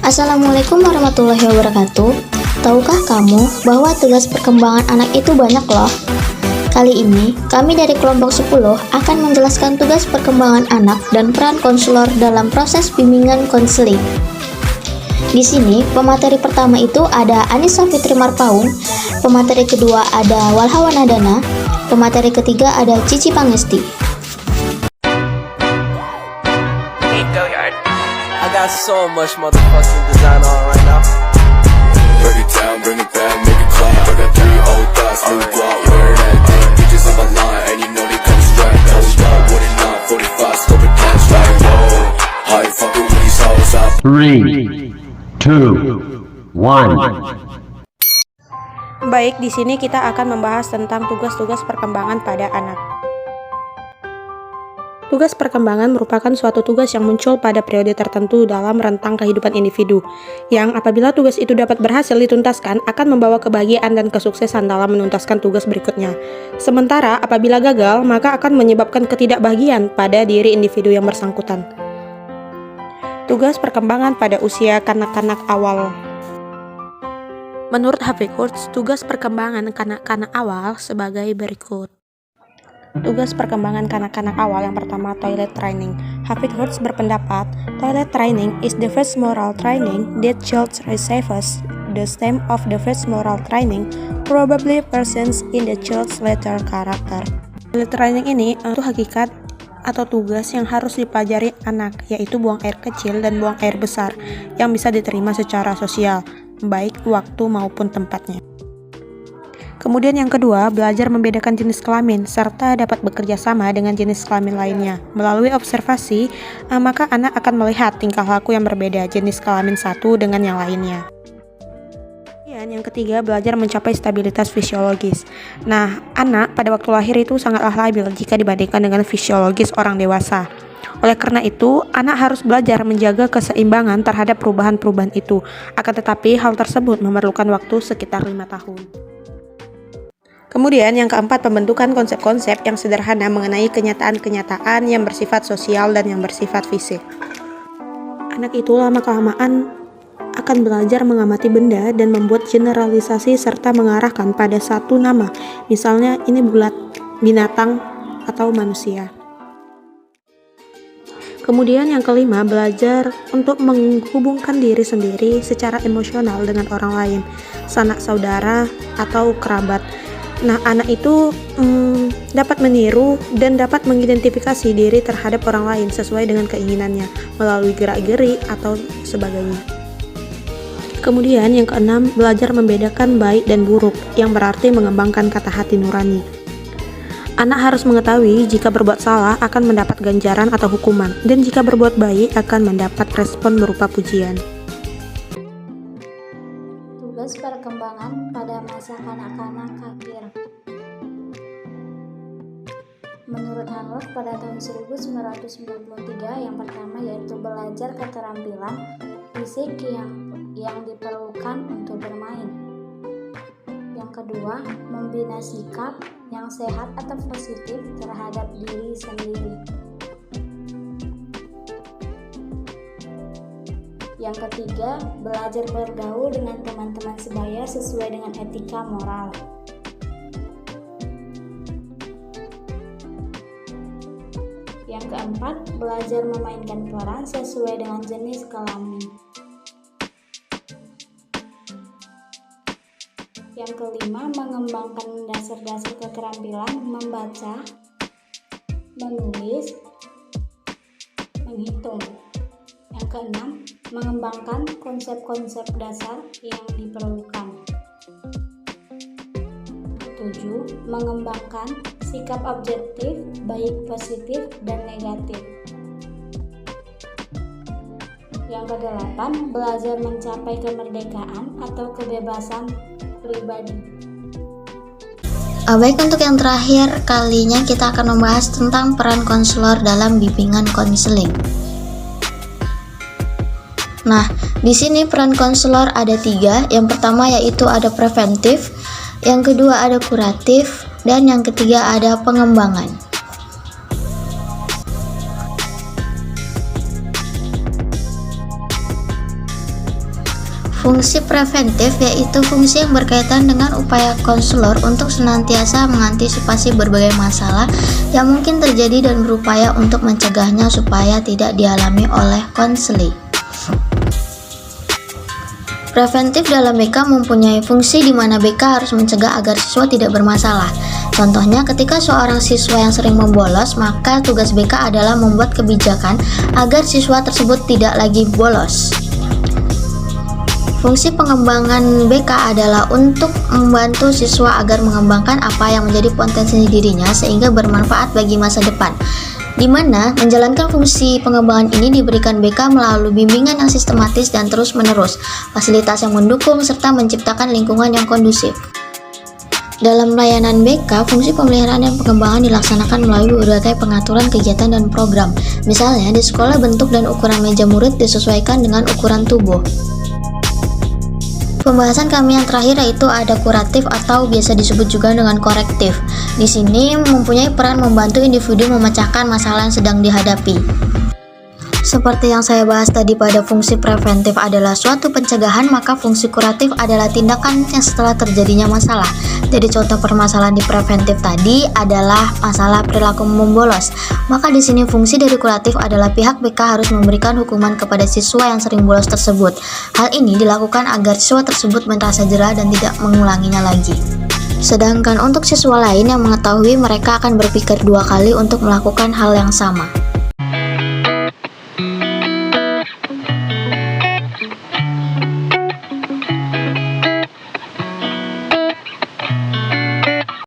Assalamualaikum warahmatullahi wabarakatuh. Tahukah kamu bahwa tugas perkembangan anak itu banyak loh? Kali ini, kami dari kelompok 10 akan menjelaskan tugas perkembangan anak dan peran konselor dalam proses bimbingan konseling. Di sini, pemateri pertama itu ada Anissa Fitri Marpaung, pemateri kedua ada Walhawa Nadana, pemateri ketiga ada Cici Pangesti. I got so much motherfucking design on right now. Break it down, bring it back, make it clap. I got 3 old thoughts, new block, wear that thing. Bitches on my line, and you know they come straight. Hold up, what it not, 45, scope it cash like whoa. How you fucking with these hoes up? 3, 2, 1. Baik, di sini kita akan membahas tentang tugas-tugas perkembangan pada anak. Tugas perkembangan merupakan suatu tugas yang muncul pada periode tertentu dalam rentang kehidupan individu, yang apabila tugas itu dapat berhasil dituntaskan akan membawa kebahagiaan dan kesuksesan dalam menuntaskan tugas berikutnya. Sementara apabila gagal, maka akan menyebabkan ketidakbahagiaan pada diri individu yang bersangkutan. Tugas perkembangan pada usia kanak-kanak awal. Menurut Hafid Hurst, tugas perkembangan kanak-kanak awal sebagai berikut. Tugas perkembangan kanak-kanak awal yang pertama, toilet training. Hafid Hurst berpendapat, toilet training is the first moral training that child receives. The stem of the first moral training probably presents in the child's later character. Toilet training ini itu hakikat atau tugas yang harus dipelajari anak, yaitu buang air kecil dan buang air besar yang bisa diterima secara sosial, baik waktu maupun tempatnya. Kemudian yang kedua, belajar membedakan jenis kelamin serta dapat bekerja sama dengan jenis kelamin lainnya. Melalui observasi, maka anak akan melihat tingkah laku yang berbeda jenis kelamin satu dengan yang lainnya. Kemudian yang ketiga, belajar mencapai stabilitas fisiologis. Nah, anak pada waktu lahir itu sangatlah labil jika dibandingkan dengan fisiologis orang dewasa. Oleh karena itu, anak harus belajar menjaga keseimbangan terhadap perubahan-perubahan itu. Akan tetapi, hal tersebut memerlukan waktu sekitar 5 tahun. Kemudian yang keempat, pembentukan konsep-konsep yang sederhana mengenai kenyataan-kenyataan yang bersifat sosial dan yang bersifat fisik. Anak itu lama-kelamaan akan belajar mengamati benda dan membuat generalisasi serta mengarahkan pada satu nama. Misalnya ini bulat, binatang, atau manusia. Kemudian yang kelima, belajar untuk menghubungkan diri sendiri secara emosional dengan orang lain, sanak saudara atau kerabat. Nah, anak itu dapat meniru dan dapat mengidentifikasi diri terhadap orang lain sesuai dengan keinginannya melalui gerak-geri atau sebagainya. Kemudian yang keenam, belajar membedakan baik dan buruk, yang berarti mengembangkan kata hati nurani. Anak harus mengetahui jika berbuat salah akan mendapat ganjaran atau hukuman, dan jika berbuat baik akan mendapat respon berupa pujian. Tugas perkembangan pada masa kanak-kanak akhir. Menurut Hanlock pada tahun 1993, yang pertama yaitu belajar keterampilan fisik yang diperlukan untuk bermain. Yang kedua, membina sikap yang sehat atau positif terhadap diri sendiri. Yang ketiga, belajar bergaul dengan teman-teman sebaya sesuai dengan etika moral. Yang keempat, belajar memainkan peran sesuai dengan jenis kelamin. Yang kelima, mengembangkan dasar-dasar keterampilan membaca, menulis, menghitung. Yang keenam, mengembangkan konsep-konsep dasar yang diperlukan. 7. Mengembangkan sikap objektif, baik positif dan negatif. Yang kedelapan, belajar mencapai kemerdekaan atau kebebasan pribadi. Baik, untuk yang terakhir kalinya kita akan membahas tentang peran konselor dalam bimbingan konseling. Nah, di sini peran konselor ada 3. Yang pertama yaitu ada preventif, yang kedua ada kuratif, dan yang ketiga ada pengembangan. Fungsi preventif yaitu fungsi yang berkaitan dengan upaya konselor untuk senantiasa mengantisipasi berbagai masalah yang mungkin terjadi dan berupaya untuk mencegahnya supaya tidak dialami oleh konseli. Preventif dalam BK mempunyai fungsi di mana BK harus mencegah agar siswa tidak bermasalah. Contohnya, ketika seorang siswa yang sering membolos, maka tugas BK adalah membuat kebijakan agar siswa tersebut tidak lagi bolos. Fungsi pengembangan BK adalah untuk membantu siswa agar mengembangkan apa yang menjadi potensi dirinya sehingga bermanfaat bagi masa depan, di mana menjalankan fungsi pengembangan ini diberikan BK melalui bimbingan yang sistematis dan terus-menerus, fasilitas yang mendukung, serta menciptakan lingkungan yang kondusif. Dalam layanan BK, fungsi pemeliharaan dan pengembangan dilaksanakan melalui berbagai pengaturan kegiatan dan program. Misalnya, di sekolah bentuk dan ukuran meja murid disesuaikan dengan ukuran tubuh. Pembahasan kami yang terakhir yaitu ada kuratif atau biasa disebut juga dengan korektif. Di sini mempunyai peran membantu individu memecahkan masalah yang sedang dihadapi. Seperti yang saya bahas tadi pada fungsi preventif adalah suatu pencegahan, maka fungsi kuratif adalah tindakan yang setelah terjadinya masalah. Jadi contoh permasalahan di preventif tadi adalah masalah perilaku membolos. Maka di sini fungsi dari kuratif adalah pihak BK harus memberikan hukuman kepada siswa yang sering bolos tersebut. Hal ini dilakukan agar siswa tersebut merasa jera dan tidak mengulanginya lagi. Sedangkan untuk siswa lain yang mengetahui, mereka akan berpikir dua kali untuk melakukan hal yang sama.